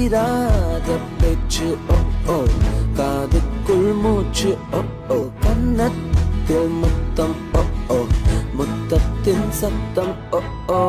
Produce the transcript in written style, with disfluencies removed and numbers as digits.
தீராத பேச்சு ஓ ஓ காதுக்குள் மூச்சு ஓ ஓ கன்னத்தில் முத்தம் ஓ ஓ முத்தத்தின் சத்தம் ஓ ஓ